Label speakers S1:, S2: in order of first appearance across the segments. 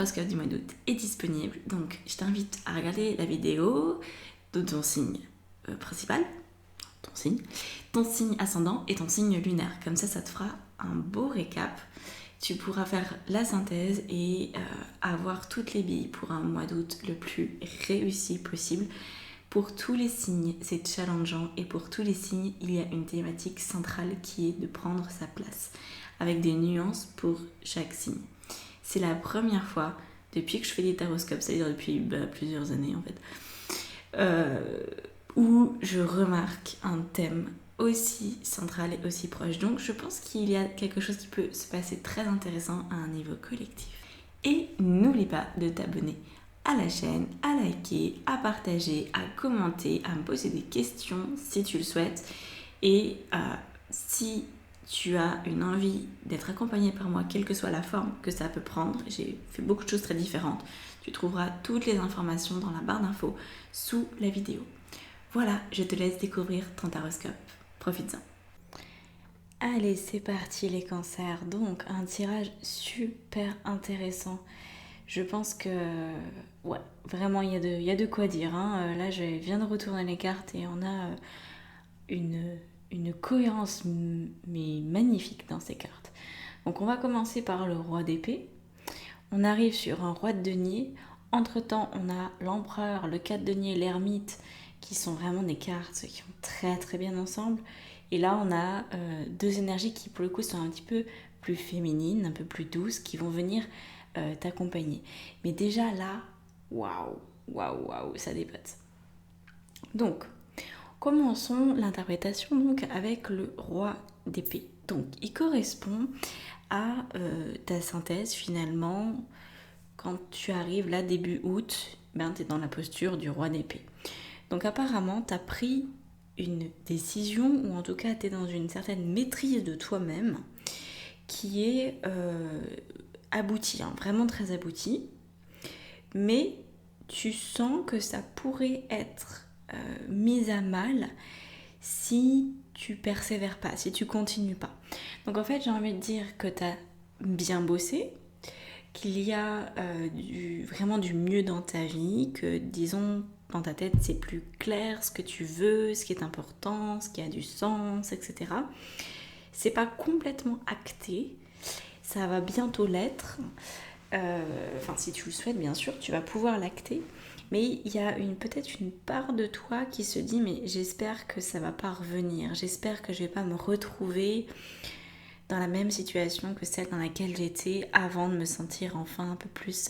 S1: horoscope du mois d'août est disponible, donc je t'invite à regarder la vidéo de ton signe principal, ton signe ascendant et ton signe lunaire. Comme ça te fera un beau récap. Tu pourras faire la synthèse et avoir toutes les billes pour un mois d'août le plus réussi possible. Pour tous les signes, c'est challengeant et pour tous les signes, il y a une thématique centrale qui est de prendre sa place, avec des nuances pour chaque signe. C'est la première fois depuis que je fais des taroscopes, c'est-à-dire depuis plusieurs années en fait, où je remarque un thème aussi central et aussi proche. Donc je pense qu'il y a quelque chose qui peut se passer très intéressant à un niveau collectif. Et n'oublie pas de t'abonner à la chaîne, à liker, à partager, à commenter, à me poser des questions si tu le souhaites. Et si tu as une envie d'être accompagné par moi, quelle que soit la forme que ça peut prendre, j'ai fait beaucoup de choses très différentes. Tu trouveras toutes les informations dans la barre d'infos sous la vidéo. Voilà, je te laisse découvrir ton taroscope. Profites-en. Allez, c'est parti les cancers. Donc, un tirage super intéressant. Je pense que, ouais, vraiment, il y a de quoi dire. Hein. Là, je viens de retourner les cartes et on a une cohérence mais magnifique dans ces cartes. Donc, on va commencer par le roi d'épée. On arrive sur un roi de denier. Entre-temps, on a l'empereur, le 4 de denier, l'ermite, qui sont vraiment des cartes qui vont très très bien ensemble. Et là, on a deux énergies qui, pour le coup, sont un petit peu plus féminines, un peu plus douces, qui vont venir t'accompagner. Mais déjà là, waouh, ça dépote. Donc, commençons l'interprétation donc avec le roi d'épée. Donc, il correspond à ta synthèse finalement. Quand tu arrives là début août, tu es dans la posture du roi d'épée. Donc apparemment, tu as pris une décision, ou en tout cas, tu es dans une certaine maîtrise de toi-même qui est aboutie, hein, vraiment très aboutie. Mais tu sens que ça pourrait être mis à mal si tu persévères pas, si tu continues pas. Donc en fait, j'ai envie de dire que tu as bien bossé, qu'il y a vraiment du mieux dans ta vie, que disons dans ta tête c'est plus clair ce que tu veux, ce qui est important, ce qui a du sens, etc. C'est pas complètement acté, ça va bientôt l'être. Enfin, si tu le souhaites, bien sûr, tu vas pouvoir l'acter. Mais il y a peut-être une part de toi qui se dit mais j'espère que ça va pas revenir, j'espère que je vais pas me retrouver dans la même situation que celle dans laquelle j'étais avant de me sentir enfin un peu plus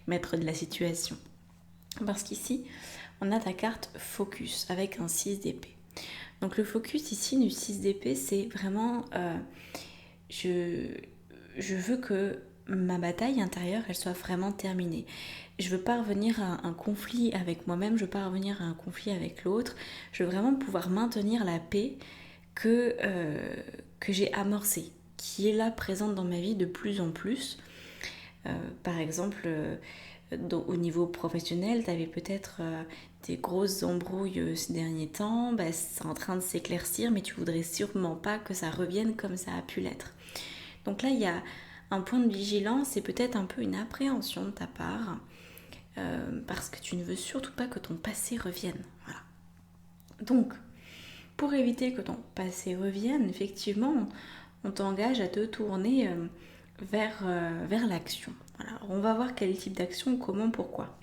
S1: maître de la situation. Parce qu'ici, on a ta carte focus avec un 6 d'épée. Donc le focus ici du 6 d'épée, c'est vraiment je veux que ma bataille intérieure, elle soit vraiment terminée. Je veux pas revenir à un conflit avec moi-même, je veux pas revenir à un conflit avec l'autre. Je veux vraiment pouvoir maintenir la paix que j'ai amorcée, qui est là présente dans ma vie de plus en plus. Par exemple, au niveau professionnel, tu avais peut-être des grosses embrouilles ces derniers temps, c'est en train de s'éclaircir, mais tu voudrais sûrement pas que ça revienne comme ça a pu l'être. Donc là, il y a un point de vigilance et peut-être un peu une appréhension de ta part, parce que tu ne veux surtout pas que ton passé revienne. Voilà. Donc, pour éviter que ton passé revienne, effectivement, on t'engage à te tourner vers l'action. Voilà. On va voir quel type d'action, comment, pourquoi.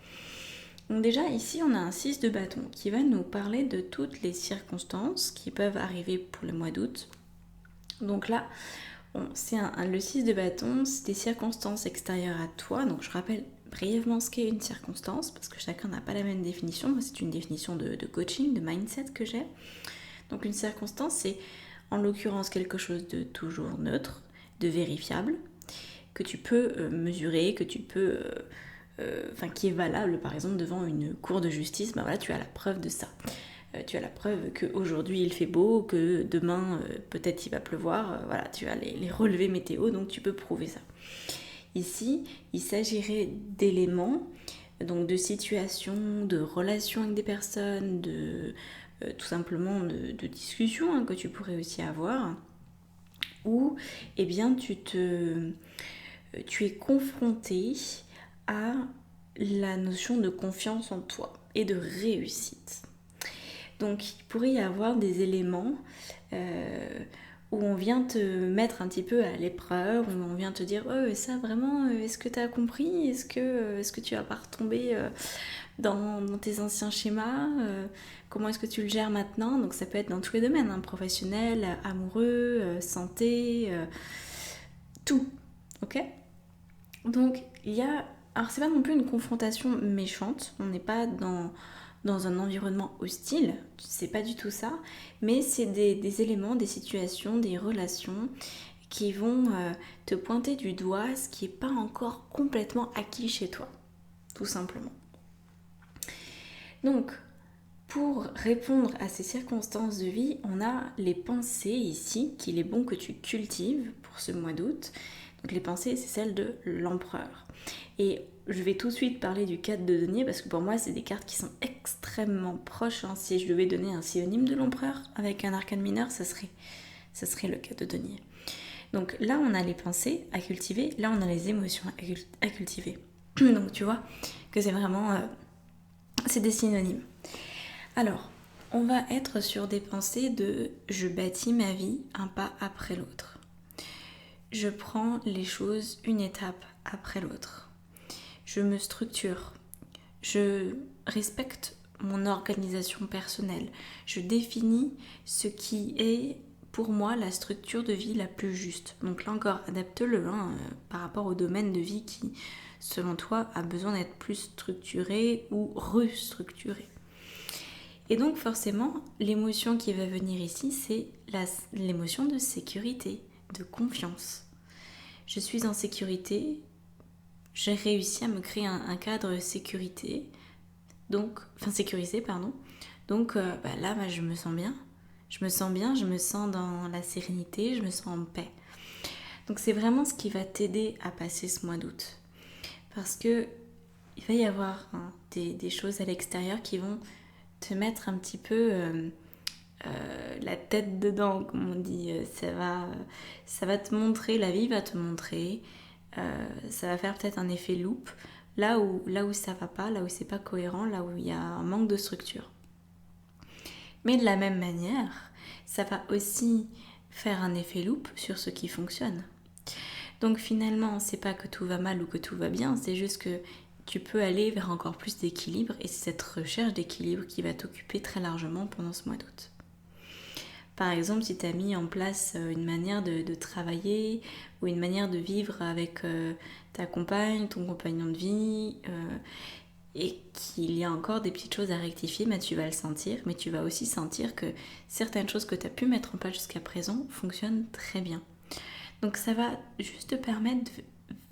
S1: Donc déjà, ici, on a un 6 de bâton qui va nous parler de toutes les circonstances qui peuvent arriver pour le mois d'août. Donc là, le 6 de bâton, c'est des circonstances extérieures à toi. Donc je rappelle brièvement ce qu'est une circonstance, parce que chacun n'a pas la même définition. Moi, c'est une définition de coaching, de mindset que j'ai. Donc une circonstance, c'est en l'occurrence quelque chose de toujours neutre, de vérifiable, que tu peux mesurer, que tu peux... qui est valable par exemple devant une cour de justice, voilà, tu as la preuve de ça. Tu as la preuve qu'aujourd'hui il fait beau, que demain peut-être il va pleuvoir, voilà, tu as les relevés météo, donc tu peux prouver ça. Ici, il s'agirait d'éléments, donc de situations, de relations avec des personnes, tout simplement de discussions que tu pourrais aussi avoir, où eh bien, tu es confronté à la notion de confiance en toi et de réussite. Donc il pourrait y avoir des éléments où on vient te mettre un petit peu à l'épreuve, où on vient te dire oh, ça vraiment, est-ce que tu as compris, est-ce que tu vas pas retomber dans tes anciens schémas, comment est-ce que tu le gères maintenant. Donc ça peut être dans tous les domaines, hein, professionnel, amoureux, santé, tout, ok. Donc il y a, alors c'est pas non plus une confrontation méchante, on n'est pas dans un environnement hostile, c'est pas du tout ça, mais c'est des éléments, des situations, des relations qui vont te pointer du doigt ce qui n'est pas encore complètement acquis chez toi, tout simplement. Donc, pour répondre à ces circonstances de vie, on a les pensées ici qu'il est bon que tu cultives pour ce mois d'août. Donc les pensées, c'est celle de l'empereur. Et je vais tout de suite parler du 4 de denier parce que pour moi, c'est des cartes qui sont extrêmement proches. Hein. Si je devais donner un synonyme de l'empereur avec un arcane mineur, ça serait le 4 de denier. Donc là, on a les pensées à cultiver, là, on a les émotions à cultiver. Donc tu vois que c'est vraiment... c'est des synonymes. Alors, on va être sur des pensées de « je bâtis ma vie un pas après l'autre ». Je prends les choses une étape après l'autre. Je me structure. Je respecte mon organisation personnelle. Je définis ce qui est pour moi la structure de vie la plus juste. Donc là encore, adapte-le par rapport au domaine de vie qui, selon toi, a besoin d'être plus structuré ou restructuré. Et donc forcément, l'émotion qui va venir ici, c'est l'émotion de sécurité, de confiance. Je suis en sécurité, j'ai réussi à me créer un cadre sécurisé. Donc là, je me sens bien. Je me sens dans la sérénité, je me sens en paix. Donc c'est vraiment ce qui va t'aider à passer ce mois d'août. Parce que il va y avoir des choses à l'extérieur qui vont te mettre un petit peu la tête dedans, comme on dit. Ça va te montrer, la vie va te montrer. Ça va faire peut-être un effet loupe. Là où ça va pas, là où c'est pas cohérent, là où il y a un manque de structure. Mais de la même manière, ça va aussi faire un effet loupe sur ce qui fonctionne. Donc finalement, c'est pas que tout va mal ou que tout va bien, c'est juste que tu peux aller vers encore plus d'équilibre et c'est cette recherche d'équilibre qui va t'occuper très largement pendant ce mois d'août. Par exemple, si tu as mis en place une manière de travailler ou une manière de vivre avec ta compagne, ton compagnon de vie, et qu'il y a encore des petites choses à rectifier, tu vas le sentir, mais tu vas aussi sentir que certaines choses que tu as pu mettre en place jusqu'à présent fonctionnent très bien. Donc ça va juste te permettre de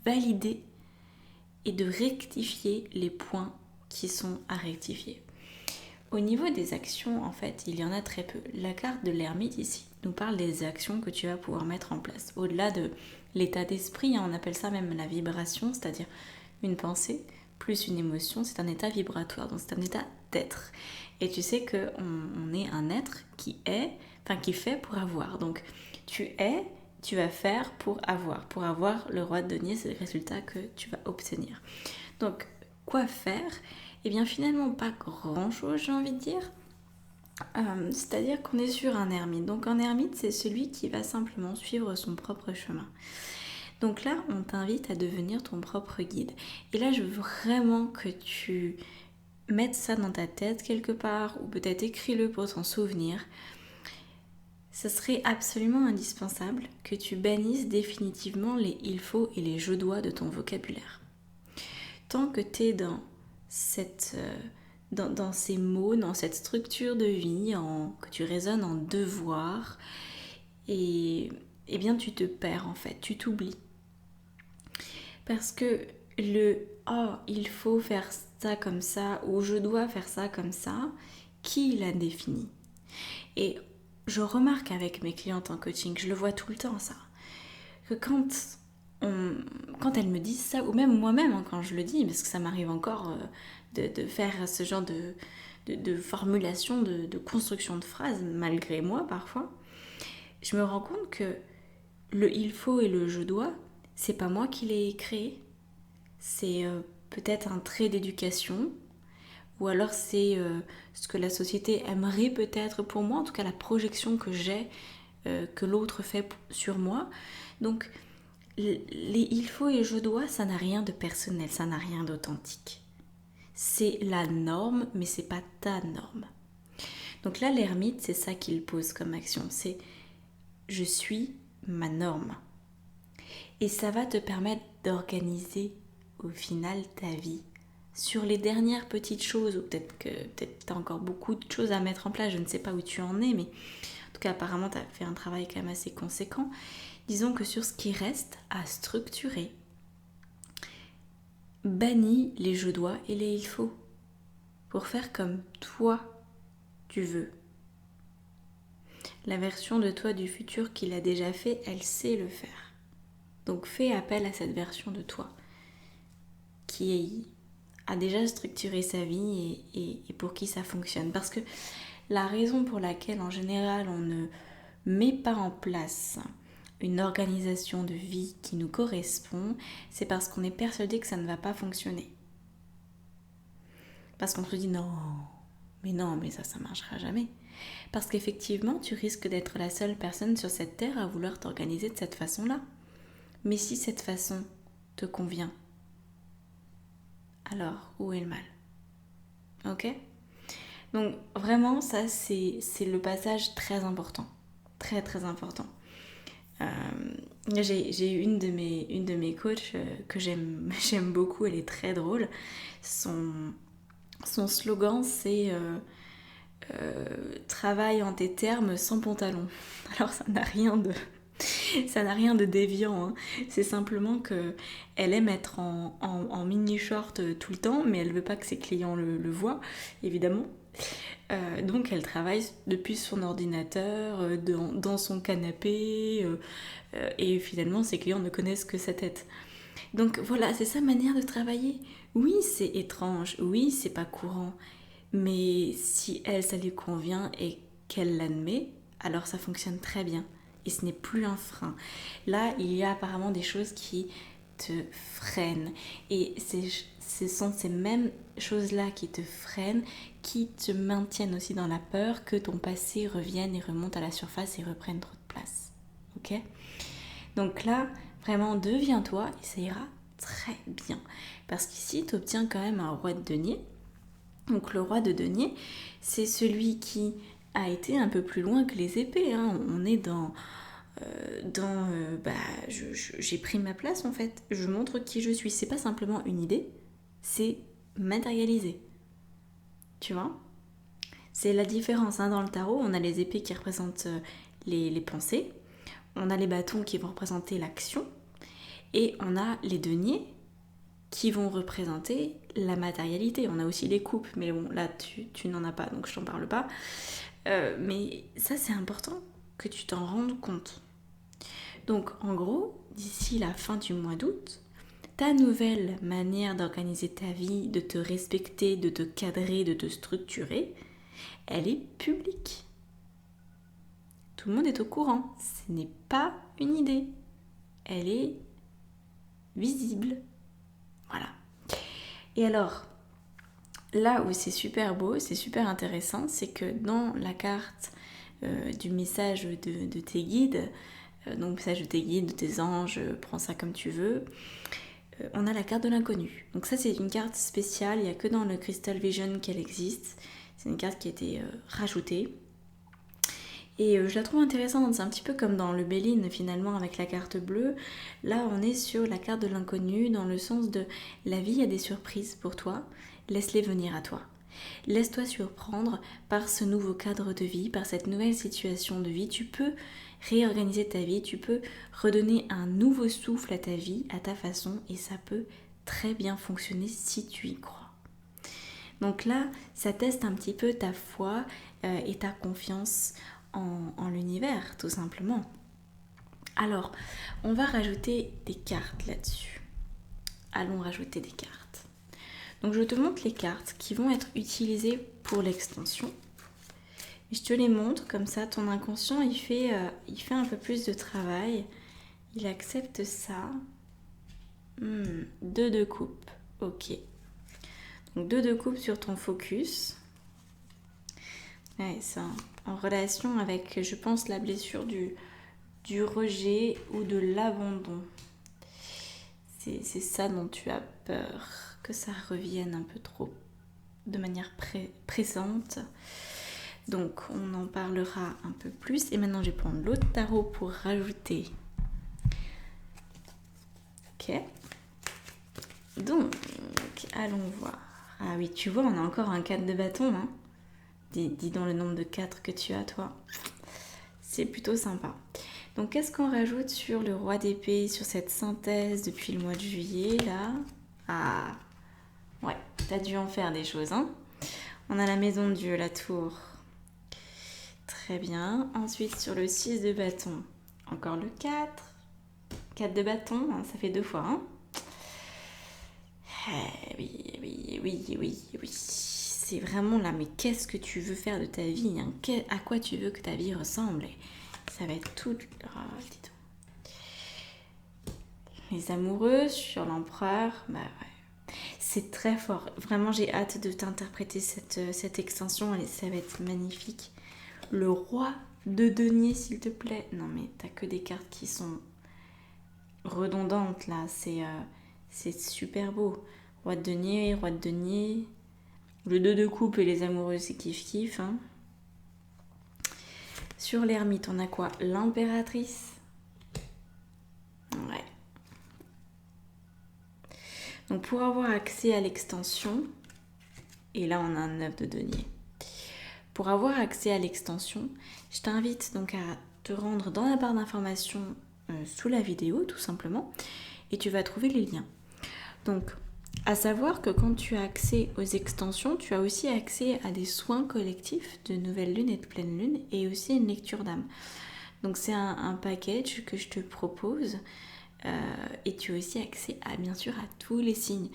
S1: valider et de rectifier les points qui sont à rectifier. Au niveau des actions, en fait, il y en a très peu. La carte de l'ermite ici nous parle des actions que tu vas pouvoir mettre en place. Au-delà de l'état d'esprit, on appelle ça même la vibration, c'est-à-dire une pensée plus une émotion, c'est un état vibratoire, donc c'est un état d'être. Et tu sais qu'on est un être qui fait pour avoir. Donc tu vas faire pour avoir le roi de denier, c'est le résultat que tu vas obtenir. Donc quoi faire ? Eh bien finalement pas grand chose, j'ai envie de dire. C'est-à-dire qu'on est sur un ermite. Donc un ermite, c'est celui qui va simplement suivre son propre chemin. Donc là, on t'invite à devenir ton propre guide. Et là, je veux vraiment que tu mettes ça dans ta tête quelque part, ou peut-être écris-le pour t'en souvenir. Ce serait absolument indispensable que tu bannisses définitivement les il faut et les je dois de ton vocabulaire. Tant que tu es dans ces mots, dans cette structure de vie, que tu raisonnes en devoir, et bien tu te perds en fait, tu t'oublies. Parce que il faut faire ça comme ça, ou je dois faire ça comme ça, qui l'a défini ? Et je remarque avec mes clientes en coaching, je le vois tout le temps ça, que quand elles me disent ça, ou même moi-même quand je le dis, parce que ça m'arrive encore de faire ce genre de formulation, de construction de phrases, malgré moi parfois, je me rends compte que le il faut et le je dois, c'est pas moi qui l'ai créé, c'est peut-être un trait d'éducation, ou alors c'est ce que la société aimerait peut-être pour moi, en tout cas la projection que j'ai, que l'autre fait sur moi. Donc les il faut et je dois, ça n'a rien de personnel, ça n'a rien d'authentique. C'est la norme, mais c'est pas ta norme. Donc là, l'ermite, c'est ça qu'il pose comme action, c'est je suis ma norme. Et ça va te permettre d'organiser au final ta vie sur les dernières petites choses, ou peut-être que tu as encore beaucoup de choses à mettre en place, je ne sais pas où tu en es, mais en tout cas apparemment tu as fait un travail quand même assez conséquent. Disons que sur ce qui reste à structurer, bannis les je dois et les il faut pour faire comme toi tu veux. La version de toi du futur qui l'a déjà fait, elle sait le faire. Donc fais appel à cette version de toi qui a déjà structuré sa vie et pour qui ça fonctionne. Parce que la raison pour laquelle en général on ne met pas en place une organisation de vie qui nous correspond, c'est parce qu'on est persuadé que ça ne va pas fonctionner. Parce qu'on se dit non, mais ça marchera jamais. Parce qu'effectivement, tu risques d'être la seule personne sur cette terre à vouloir t'organiser de cette façon-là. Mais si cette façon te convient, alors où est le mal? Ok? Donc vraiment, ça c'est le passage très important. Très très important. J'ai une de mes coachs que j'aime beaucoup, elle est très drôle. Son slogan c'est travaille en tes termes sans pantalon. Alors ça n'a rien de déviant, hein. C'est simplement que elle aime être en mini short tout le temps, mais elle veut pas que ses clients le voient, évidemment. Donc elle travaille depuis son ordinateur, dans son canapé, et finalement ses clients ne connaissent que sa tête. Donc voilà, c'est sa manière de travailler. Oui, c'est étrange, oui, c'est pas courant, mais si elle, ça lui convient et qu'elle l'admet, alors ça fonctionne très bien. Et ce n'est plus un frein. Là, il y a apparemment des choses qui te freinent. Et ce sont ces mêmes choses-là qui te freinent, qui te maintiennent aussi dans la peur que ton passé revienne et remonte à la surface et reprenne trop de place. Ok ? Donc là, vraiment, deviens-toi et ça ira très bien. Parce qu'ici, tu obtiens quand même un roi de denier. Donc le roi de denier, c'est celui qui a été un peu plus loin que les épées. Hein. On est j'ai pris ma place en fait. Je montre qui je suis. C'est pas simplement une idée, c'est matérialisé. Tu vois ? C'est la différence. Hein. Dans le tarot, on a les épées qui représentent les pensées. On a les bâtons qui vont représenter l'action. Et on a les deniers qui vont représenter la matérialité. On a aussi les coupes, mais bon, là, tu n'en as pas, donc je t'en parle pas. Mais ça, c'est important que tu t'en rendes compte. Donc, en gros, d'ici la fin du mois d'août, ta nouvelle manière d'organiser ta vie, de te respecter, de te cadrer, de te structurer, elle est publique. Tout le monde est au courant. Ce n'est pas une idée. Elle est visible. Voilà. Et alors, là où c'est super beau, c'est super intéressant, c'est que dans la carte du message de tes guides, donc message de tes guides, de tes anges, prends ça comme tu veux, on a la carte de l'inconnu. Donc ça c'est une carte spéciale, il n'y a que dans le Crystal Vision qu'elle existe. C'est une carte qui a été rajoutée. Et je la trouve intéressante, c'est un petit peu comme dans le Béline finalement avec la carte bleue. Là on est sur la carte de l'inconnu dans le sens de la vie a des surprises pour toi, laisse-les venir à toi. Laisse-toi surprendre par ce nouveau cadre de vie, par cette nouvelle situation de vie. Tu peux réorganiser ta vie, tu peux redonner un nouveau souffle à ta vie, à ta façon, et ça peut très bien fonctionner si tu y crois. Donc là, ça teste un petit peu ta foi et ta confiance en l'univers, tout simplement. Alors, on va rajouter des cartes là-dessus. Allons rajouter des cartes. Donc je te montre les cartes qui vont être utilisées pour l'extension. Je te les montre, comme ça ton inconscient il fait un peu plus de travail. Il accepte ça. 2 de coupe. Ok. Donc 2 de coupe sur ton focus. Ouais, c'est en relation avec, je pense, la blessure du rejet ou de l'abandon. C'est ça dont tu as peur, que ça revienne un peu trop de manière présente. Donc on en parlera un peu plus. Et maintenant je vais prendre l'autre tarot pour rajouter. Ok. Donc, allons voir. Ah oui, tu vois, on a encore un 4 de bâton. Hein. Dis donc le nombre de 4 que tu as, toi. C'est plutôt sympa. Donc, qu'est-ce qu'on rajoute sur le roi d'épée, sur cette synthèse depuis le mois de juillet, là? Ah, ouais, t'as dû en faire des choses, hein. On a la maison de Dieu, la tour. Très bien. Ensuite, sur le 6 de bâton, encore le 4. 4 de bâton, hein, ça fait 2 fois, hein. Oui. C'est vraiment là, mais qu'est-ce que tu veux faire de ta vie, hein? À quoi tu veux que ta vie ressemble? Ça va être tout... Oh, dis donc. Les amoureux sur l'empereur, bah ouais. C'est très fort. Vraiment, j'ai hâte de t'interpréter cette extension. Ça va être magnifique. Le roi de denier, s'il te plaît. Non, mais t'as que des cartes qui sont redondantes, là. C'est super beau. Roi de denier. Le 2 de coupe et les amoureux, c'est kiff-kiff. Hein. Sur l'ermite, on a quoi? L'impératrice. Ouais. Donc pour avoir accès à l'extension, et là on a un 9 de denier. Pour avoir accès à l'extension, je t'invite donc à te rendre dans la barre d'informations sous la vidéo, tout simplement, et tu vas trouver les liens. Donc, à savoir que quand tu as accès aux extensions, tu as aussi accès à des soins collectifs de nouvelle lune et de pleine lune et aussi une lecture d'âme. Donc c'est un package que je te propose et tu as aussi accès à, bien sûr, à tous les signes.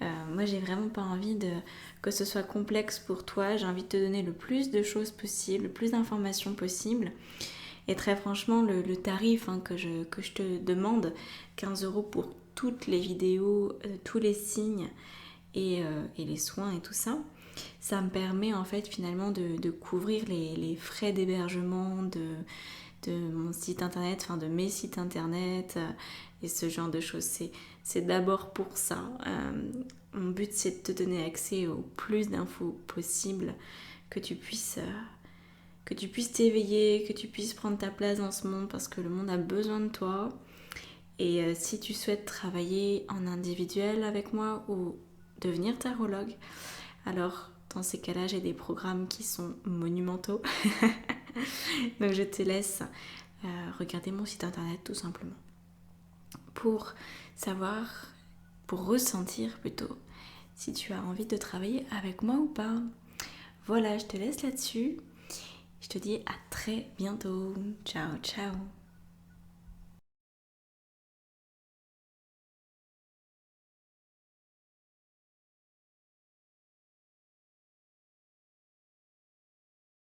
S1: Moi j'ai vraiment pas envie que ce soit complexe pour toi, j'ai envie de te donner le plus de choses possible, le plus d'informations possible. Et très franchement, le tarif que je te demande, 15 € pour toutes les vidéos, tous les signes et les soins et tout ça, ça me permet en fait finalement de couvrir les frais d'hébergement de mon site internet, enfin de mes sites internet et ce genre de choses. C'est d'abord pour ça. Mon but c'est de te donner accès au plus d'infos possible, que tu puisses t'éveiller, que tu puisses prendre ta place dans ce monde parce que le monde a besoin de toi. Et si tu souhaites travailler en individuel avec moi ou devenir tarologue, alors dans ces cas-là, j'ai des programmes qui sont monumentaux. Donc je te laisse regarder mon site internet tout simplement pour savoir, pour ressentir plutôt, si tu as envie de travailler avec moi ou pas. Voilà, je te laisse là-dessus. Je te dis à très bientôt. Ciao, ciao.